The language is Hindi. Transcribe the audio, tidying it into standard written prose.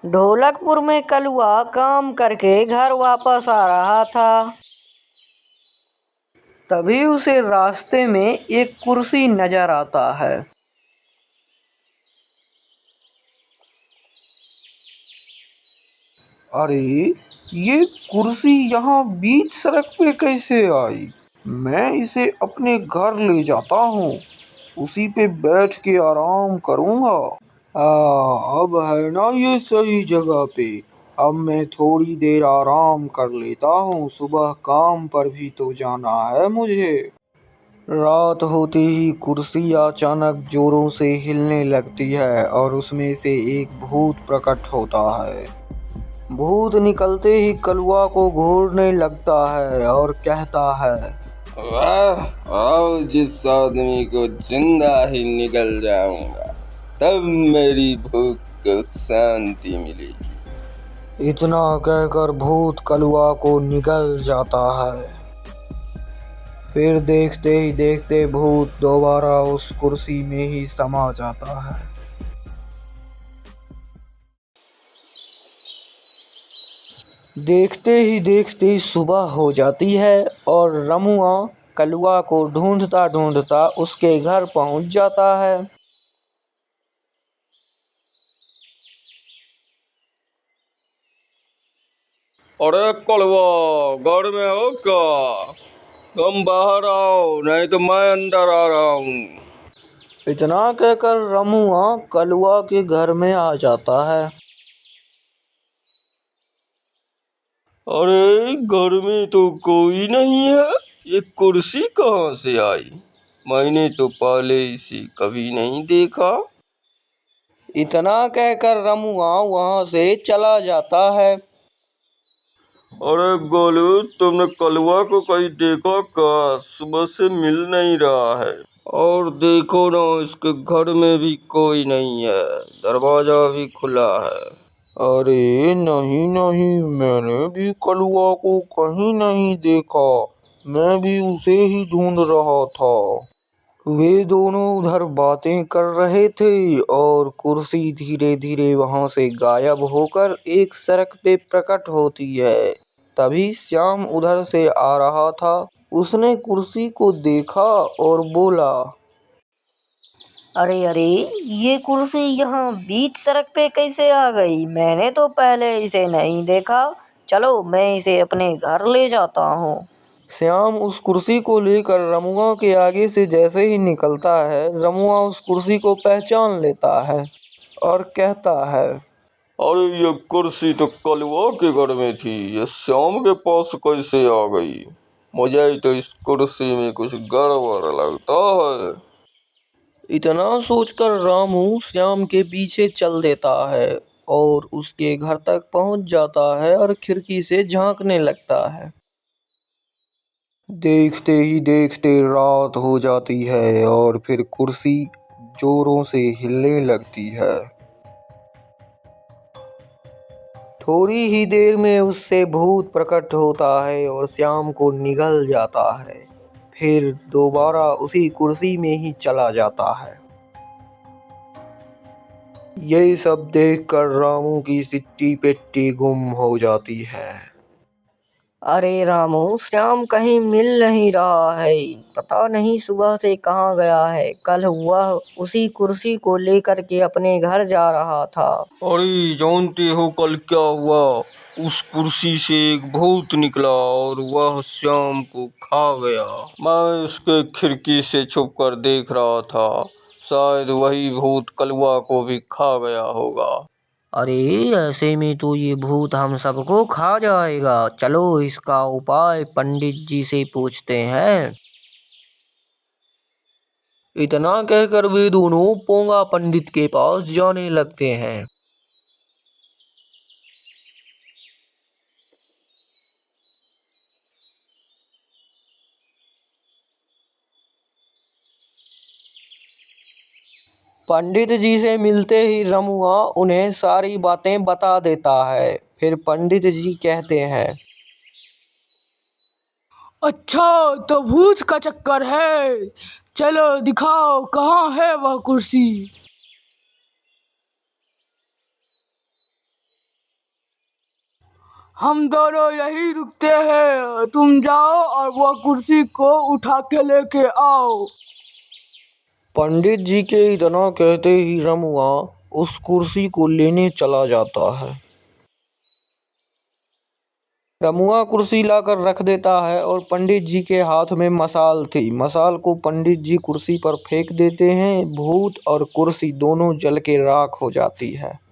ढोलकपुर में कलुआ काम करके घर वापस आ रहा था। तभी उसे रास्ते में एक कुर्सी नजर आता है। अरे, ये कुर्सी यहाँ बीच सड़क पे कैसे आई? मैं इसे अपने घर ले जाता हूँ, उसी पे बैठ के आराम करूँगा। अब है ना ये सही जगह पे। अब मैं थोड़ी देर आराम कर लेता हूँ, सुबह काम पर भी तो जाना है मुझे। रात होते ही कुर्सी अचानक जोरों से हिलने लगती है और उसमें से एक भूत प्रकट होता है। भूत निकलते ही कलुआ को घूरने लगता है और कहता है, वाह, और जिस आदमी को जिंदा ही निकल जाऊंगा तब मेरी भूख को शांति मिलेगी। इतना कहकर भूत कलुआ को निगल जाता है। फिर देखते ही देखते भूत दोबारा उस कुर्सी में ही समा जाता है। देखते ही देखते सुबह हो जाती है और रमुआ कलुआ को ढूंढता ढूंढता उसके घर पहुंच जाता है। अरे कलवा, घर में हो क्या? तुम बाहर आओ, नहीं तो मैं अंदर आ रहा हूँ। इतना कहकर रमुआ कलुआ के घर में आ जाता है। अरे, घर में तो कोई नहीं है, ये कुर्सी कहाँ से आई? मैंने तो पहले इसे कभी नहीं देखा। इतना कहकर रमुआ वहां से चला जाता है। अरे गोलू, तुमने कलवा को कहीं देखा क्या? सुबह से मिल नहीं रहा है। और देखो ना, इसके घर में भी कोई नहीं है, दरवाजा भी खुला है। अरे नहीं नहीं, मैंने भी कलुआ को कहीं नहीं देखा। मैं भी उसे ही ढूंढ रहा था। वे दोनों उधर बातें कर रहे थे और कुर्सी धीरे धीरे वहां से गायब होकर एक सड़क पे प्रकट होती है। तभी श्याम उधर से आ रहा था। उसने कुर्सी को देखा और बोला, अरे अरे, ये कुर्सी यहाँ बीच सड़क पे कैसे आ गई? मैंने तो पहले इसे नहीं देखा। चलो, मैं इसे अपने घर ले जाता हूँ। श्याम उस कुर्सी को लेकर रमुआ के आगे से जैसे ही निकलता है, रमुआ उस कुर्सी को पहचान लेता है और कहता है, अरे, ये कुर्सी तो कलवा के घर में थी, ये श्याम के पास कैसे आ गई? मुझे तो इस कुर्सी में कुछ गड़बड़ लगता है। इतना सोचकर रामू श्याम के पीछे चल देता है और उसके घर तक पहुंच जाता है और खिड़की से झांकने लगता है। देखते ही देखते रात हो जाती है और फिर कुर्सी जोरों से हिलने लगती है। थोड़ी ही देर में उससे भूत प्रकट होता है और श्याम को निगल जाता है। फिर दोबारा उसी कुर्सी में ही चला जाता है। यही सब देखकर रामू की सिट्टी पिट्टी गुम हो जाती है। अरे रामू, श्याम कहीं मिल नहीं रहा है। पता नहीं सुबह से कहाँ गया है। कल वह उसी कुर्सी को लेकर के अपने घर जा रहा था। अरे, जानते हो कल क्या हुआ? उस कुर्सी से एक भूत निकला और वह श्याम को खा गया। मैं उसके खिड़की से छुप कर देख रहा था, शायद वही भूत कलवा को भी खा गया होगा। अरे, ऐसे में तो ये भूत हम सबको खा जाएगा। चलो, इसका उपाय पंडित जी से पूछते हैं। इतना कहकर वे दोनों पोंगा पंडित के पास जाने लगते हैं। पंडित जी से मिलते ही रमुआ उन्हें सारी बातें बता देता है। फिर पंडित जी कहते हैं, अच्छा, तो भूत का चक्कर है। चलो दिखाओ कहाँ है वह कुर्सी। हम दोनों यही रुकते हैं, तुम जाओ और वो कुर्सी को उठा के लेके आओ। पंडित जी के इतना कहते ही रमुआ उस कुर्सी को लेने चला जाता है। रमुआ कुर्सी लाकर रख देता है और पंडित जी के हाथ में मशाल थी। मशाल को पंडित जी कुर्सी पर फेंक देते हैं। भूत और कुर्सी दोनों जल के राख हो जाती है।